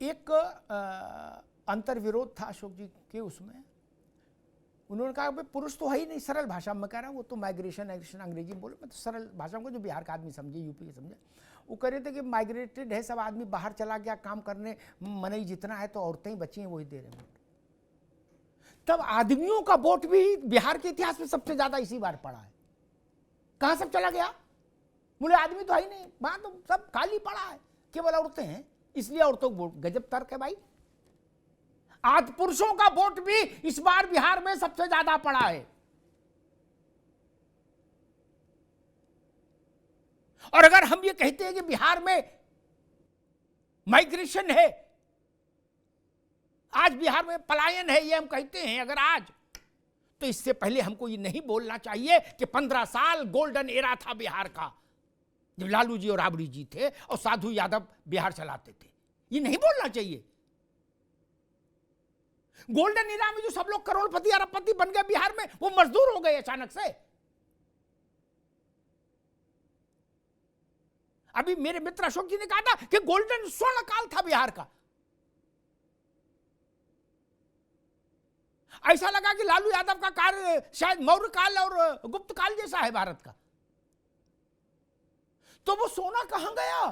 एक अंतर्विरोध था अशोक जी के उसमें। उन्होंने कहा भाई पुरुष तो है ही नहीं, सरल भाषा में कह रहा हूँ, वो तो माइग्रेशन एग्रेशन अंग्रेजी में बोले, मैं तो सरल भाषा में जो बिहार का आदमी समझे, यूपी के समझे। वो कह रहे थे कि माइग्रेटेड है, सब आदमी बाहर चला गया काम करने, मनई जितना है तो औरतें ही बची हैं वही दे रहे हैं वोट। तब आदमियों का वोट भी बिहार के इतिहास में सबसे ज्यादा इसी बार पड़ा है। कहां सब चला गया? बोले आदमी तो है ही नहीं, वहां तो सब खाली पड़ा है, केवल औरतें हैं, इसलिए औरतों को वोट। गजब तर्क है भाई। आज पुरुषों का वोट भी इस बार बिहार में सबसे ज्यादा पड़ा है। और अगर हम ये कहते हैं कि बिहार में माइग्रेशन है, आज बिहार में पलायन है, ये हम कहते हैं अगर आज, तो इससे पहले हमको ये नहीं बोलना चाहिए कि 15 साल गोल्डन एरा था बिहार का, जब लालू जी और राबड़ी जी थे और साधु यादव बिहार चलाते थे। ये नहीं बोलना चाहिए। गोल्डन एरा में जो सब लोग करोड़पति अरबपति बन गए बिहार में, वो मजदूर हो गए अचानक से। अभी मेरे मित्र अशोक जी ने कहा था कि गोल्डन स्वर्ण काल था बिहार का। ऐसा लगा कि लालू यादव का कार्य शायद मौर्य काल और गुप्त काल जैसा है भारत का। तो वो सोना कहां गया?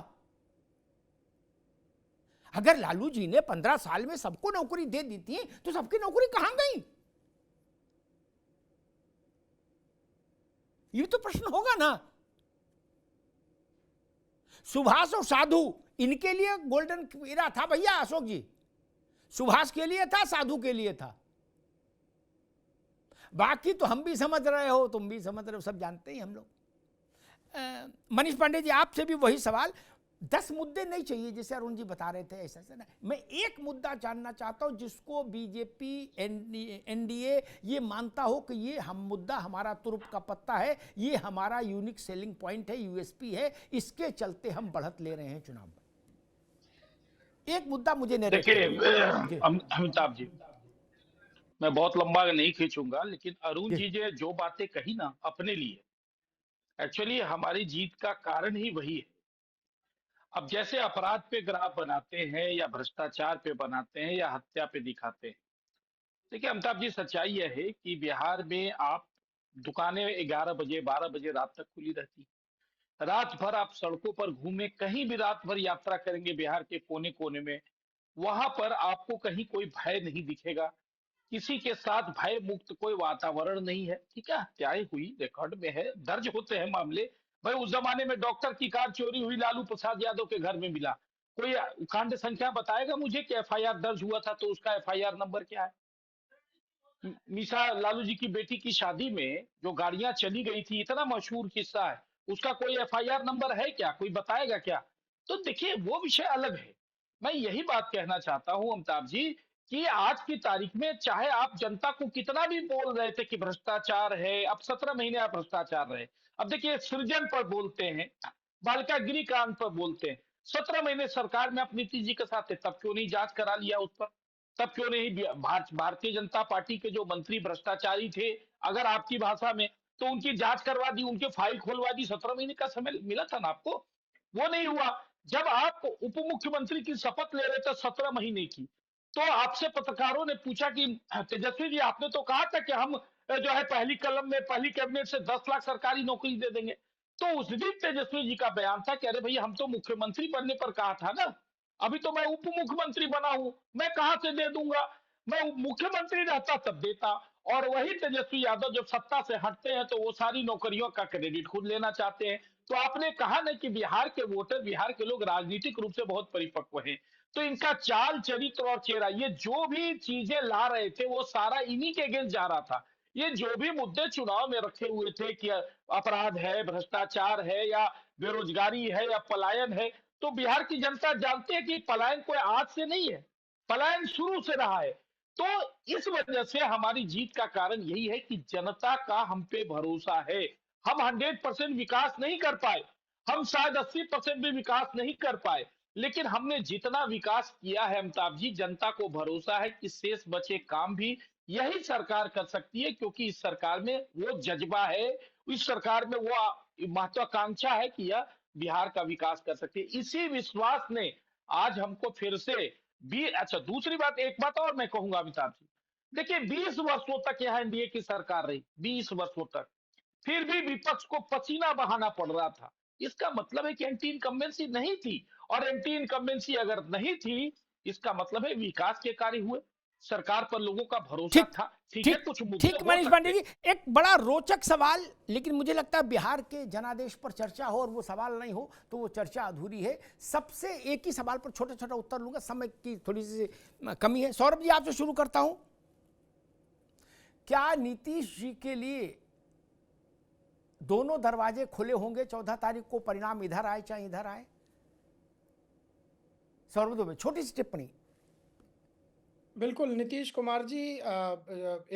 अगर लालू जी ने 15 साल में सबको नौकरी दे दी थी, तो सबकी नौकरी कहां गई? ये तो प्रश्न होगा ना। सुभाष और साधु, इनके लिए गोल्डन एरा था भैया अशोक जी। सुभाष के लिए था, साधु के लिए था। बाकी तो हम भी समझ रहे हो, तुम भी समझ रहे हो, सब जानते हैं हम लोग। मनीष पांडे जी, आपसे भी वही सवाल। 10 मुद्दे नहीं चाहिए जैसे अरुण जी बता रहे थे, ऐसा ऐसा ना। मैं एक मुद्दा जानना चाहता हूं जिसको बीजेपी एनडीए ये मानता हो कि ये हम मुद्दा हमारा तुरुप का पत्ता है, ये हमारा यूनिक सेलिंग पॉइंट है, यूएसपी है, इसके चलते हम बढ़त ले रहे हैं चुनाव में। एक मुद्दा मुझे नरेट देखिए अमिताभ जी, मैं बहुत लंबा नहीं खींचूंगा, लेकिन अरुण जी ने जो बातें कही ना अपने लिए, एक्चुअली हमारी जीत का कारण ही वही है। अब जैसे अपराध पे ग्राफ बनाते हैं या भ्रष्टाचार पे बनाते हैं या हत्या पे दिखाते हैं, देखिए अमिताभ जी, सच्चाई यह है कि बिहार में आप दुकानें 11 बजे 12 बजे रात तक खुली रहती, रात भर आप सड़कों पर घूमे, कहीं भी रात भर यात्रा करेंगे बिहार के कोने कोने में, वहां पर आपको कहीं कोई भय नहीं दिखेगा, किसी के साथ भय मुक्त कोई वातावरण नहीं है। ठीक है, हत्याएं हुई, रिकॉर्ड में है, दर्ज होते हैं मामले। भाई उस जमाने में डॉक्टर की कार चोरी हुई, लालू प्रसाद यादव के घर में मिला, कोई कांड संख्या बताएगा मुझे कि एफआईआर दर्ज हुआ था तो उसका एफआईआर नंबर क्या है? निशा लालू जी की बेटी की शादी में जो गाड़ियां चली गई थी, इतना मशहूर किस्सा है, उसका कोई एफआईआर नंबर है क्या? कोई बताएगा क्या? तो देखिए वो विषय अलग है। मैं यही बात कहना चाहता हूं अमिताभ जी कि आज की तारीख में चाहे आप जनता को कितना भी बोल रहे थे कि भ्रष्टाचार है, अब 17 महीने आप भ्रष्टाचार रहे, अब देखिए सृजन पर बोलते हैं, बालिका गृह कांड पर बोलते हैं, 17 महीने सरकार में आप नीतीश जी के साथ थे, तब क्यों नहीं जांच करा लिया उस पर? तब क्यों नहीं भारतीय जनता पार्टी के जो मंत्री भ्रष्टाचारी थे, अगर आपकी भाषा में, तो उनकी जांच करवा दी, उनके फाइल खोलवा दी, 17 महीने का समय मिला था ना आपको, वो नहीं हुआ। जब आप उप मुख्यमंत्री की शपथ ले रहे थे 17 महीने की, तो आपसे पत्रकारों ने पूछा कि तेजस्वी जी, आपने तो कहा था कि हम जो है पहली कलम में पहली कैबिनेट से 10 लाख सरकारी नौकरी दे देंगे। तो उस दिन तेजस्वी जी का बयान था कि अरे भैया, हम तो मुख्यमंत्री बनने पर कहा था ना, अभी तो मैं उप मुख्यमंत्री बना हूं, मैं कहां से दे दूंगा, मैं मुख्यमंत्री रहता तब देता। और वही तेजस्वी यादव जब सत्ता से हटते हैं तो वो सारी नौकरियों का क्रेडिट खुद लेना चाहते हैं। तो आपने कहा ना कि बिहार के वोटर, बिहार के लोग राजनीतिक रूप से बहुत परिपक्व हैं, तो इनका चाल चरित्र और चेहरा, ये जो भी चीजें ला रहे थे वो सारा इन्हीं के अगेंस्ट जा रहा था। ये जो भी मुद्दे चुनाव में रखे हुए थे कि अपराध है, भ्रष्टाचार है, या बेरोजगारी है, या पलायन है, तो बिहार की जनता जानती है कि पलायन कोई आज से नहीं है, पलायन शुरू से रहा है। तो इस वजह से हमारी जीत का कारण यही है कि जनता का हम पे भरोसा है। हम 100% विकास नहीं कर पाए, हम शायद 80% भी विकास नहीं कर पाए, लेकिन हमने जितना विकास किया है अमिताभ जी, जनता को भरोसा है कि शेष बचे काम भी यही सरकार कर सकती है, क्योंकि इस सरकार में वो जज्बा है, इस सरकार में वो महत्वाकांक्षा है कि यह बिहार का विकास कर सकती है। इसी विश्वास ने आज हमको फिर से अच्छा, दूसरी बात, एक बात और मैं कहूंगा अमिताभ जी, देखिए 20 वर्षों तक यहाँ एनडीए की सरकार रही, 20 वर्षों तक, फिर भी विपक्ष को पसीना बहाना पड़ रहा था। इसका मतलब है कि एंटी इनकम्बेंसी नहीं थी, और एंटी इनकम्बेंसी अगर नहीं थी, इसका मतलब है विकास के कार्य हुए, सरकार पर लोगों का भरोसा ठीक था। ठीक है, ठीक कुछ मुद्दे ठीक हो मनीष सकते पांडे जी, एक बड़ा रोचक सवाल, लेकिन मुझे लगता है बिहार के जनादेश पर चर्चा हो और वो सवाल नहीं हो तो वो चर्चा अधूरी है। सबसे एक ही सवाल पर छोटा छोटा उत्तर लूंगा, समय की थोड़ी सी कमी है। सौरभ जी, आपसे शुरू करता हूं। क्या नीतीश जी के लिए दोनों दरवाजे खुले होंगे 14 तारीख को, परिणाम इधर आए चाहे इधर आए? सौरभ दुबे, छोटी सी टिप्पणी। बिल्कुल, नीतीश कुमार जी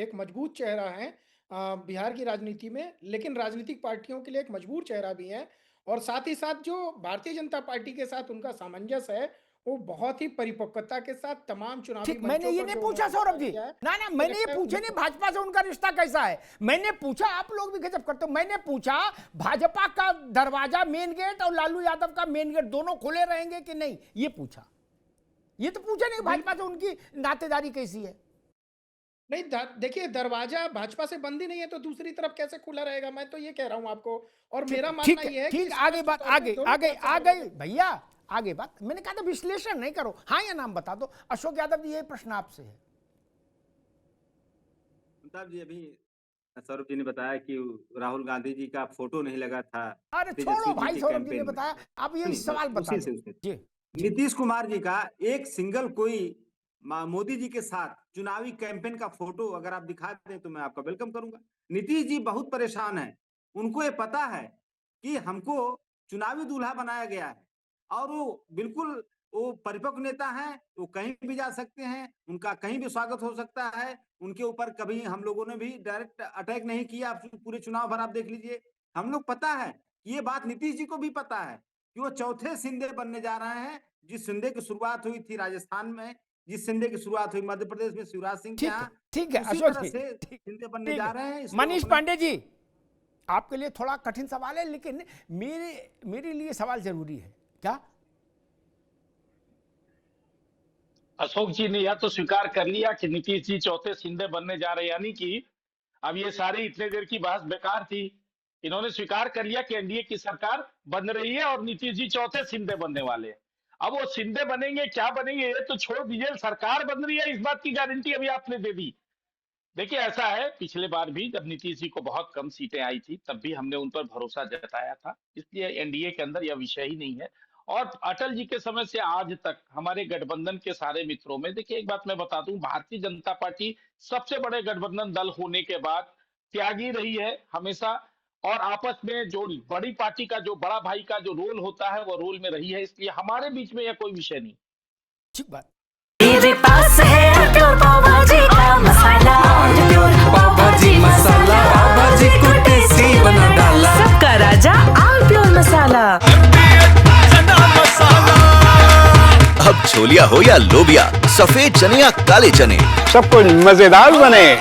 एक मजबूत चेहरा हैं बिहार की राजनीति में, लेकिन राजनीतिक पार्टियों के लिए एक मजबूत चेहरा भी हैं, और साथ ही साथ जो भारतीय जनता पार्टी के साथ उनका सामंजस्य है, वो बहुत ही परिपक्वता के साथ तमाम चुनावी ठीक, मैंने ये मंचों पर नहीं जो पूछा उन्होंने सौरभ जी, किया है, ना ना, मैंने ये लगता है पूछे नहीं उनको- भाजपा से उनका रिश्ता कैसा है। मैंने पूछा, आप लोग भी गजब करते हो, मैंने पूछा भाजपा का दरवाजा मेन गेट और लालू यादव का मेन गेट दोनों खुले रहेंगे कि नहीं, ये पूछा। ये तो पूछा नहीं भाजपा से उनकी नातेदारी कैसी है। नहीं, देखिए, दरवाजा भाजपा से बंद ही नहीं है तो दूसरी तरफ कैसे खुला रहेगा, मैं तो ये कह रहा हूं आपको। और मेरा मानना ये है कि ठीक, आगे बात, स्पष्ट तौर पे आगे दोनों आगे तरफ से आ दरवाजे- गई भैया, आगे बात। मैंने कहा था विश्लेषण नहीं करो, हाँ या नाम बता दो। अशोक यादव जी, ये प्रश्न आपसे है। अमिताभ जी, अभी सौरभ जी ने बताया कि राहुल गांधी जी का फोटो नहीं लगा था अरे तेजस्वी छोड़ो जी भाई, के सौरभ जी कैंपेन ने में। बताया, आप ये सुनिए, सवाल बस बता उसी से दो उसके जी। नीतीश कुमार जी का एक सिंगल कोई मोदी जी के साथ चुनावी कैंपेन का फोटो अगर आप दिखा दें तो मैं आपका वेलकम करूंगा। नीतीश जी बहुत परेशान है, उनको ये पता है कि हमको चुनावी दूल्हा बनाया गया है, और वो बिल्कुल वो परिपक्व नेता हैं, वो कहीं भी जा सकते हैं, उनका कहीं भी स्वागत हो सकता है। उनके ऊपर कभी हम लोगों ने भी डायरेक्ट अटैक नहीं किया, पूरे चुनाव भर आप देख लीजिए। हम लोग पता है, ये बात नीतीश जी को भी पता है कि वो चौथे शिंदे बनने जा रहे हैं। जिस शिंदे की शुरुआत हुई थी राजस्थान में, जिस शिंदे की शुरुआत हुई मध्य प्रदेश में शिवराज सिंह के ठीक है, यहाँ, ठीक है उसी अशोक तरह जी, से ठीक शिंदे बनने ठीक जा है। रहे हैं। इसलिए मनीष अपने- पांडे जी, आपके लिए थोड़ा कठिन सवाल है, लेकिन मेरे लिए सवाल जरूरी है। क्या अशोक जी ने यह तो स्वीकार कर लिया कि नीतीश जी चौथे शिंदे बनने जा रहे हैं, यानी कि अब ये सारी इतने देर की बहस बेकार थी। इन्होंने स्वीकार कर लिया कि एनडीए की सरकार बन रही है और नीतीश जी चौथे शिंदे बनने वाले हैं। अब वो शिंदे बनेंगे क्या बनेंगे ये तो छोड़ दीजिए, सरकार बन रही है इस बात की गारंटी अभी आपने दे दी। देखिए ऐसा है, पिछले बार भी जब नीतीश जी को बहुत कम सीटें आई थी तब भी हमने उन पर भरोसा जताया था, इसलिए एनडीए के अंदर यह विषय ही नहीं है। और अटल जी के समय से आज तक हमारे गठबंधन के सारे मित्रों में, देखिए एक बात मैं बता दूं, भारतीय जनता पार्टी सबसे बड़े गठबंधन दल होने के बाद त्यागी रही है हमेशा, और आपस में जो बड़ी पार्टी का, जो बड़ा भाई का जो रोल होता है वो रोल में रही है, इसलिए हमारे बीच में यह कोई विषय नहीं। ठीक बात। मेरे पास है प्योर पाव भाजी का मसाला, प्योर पाव भाजी मसाला, पाव भाजी को टेस्टी बना डाला, सबका राजा आल प्योर मसाला। अब छोलिया हो या लोबिया, सफेद चने या काले चने, सब कुछ मजेदार बने।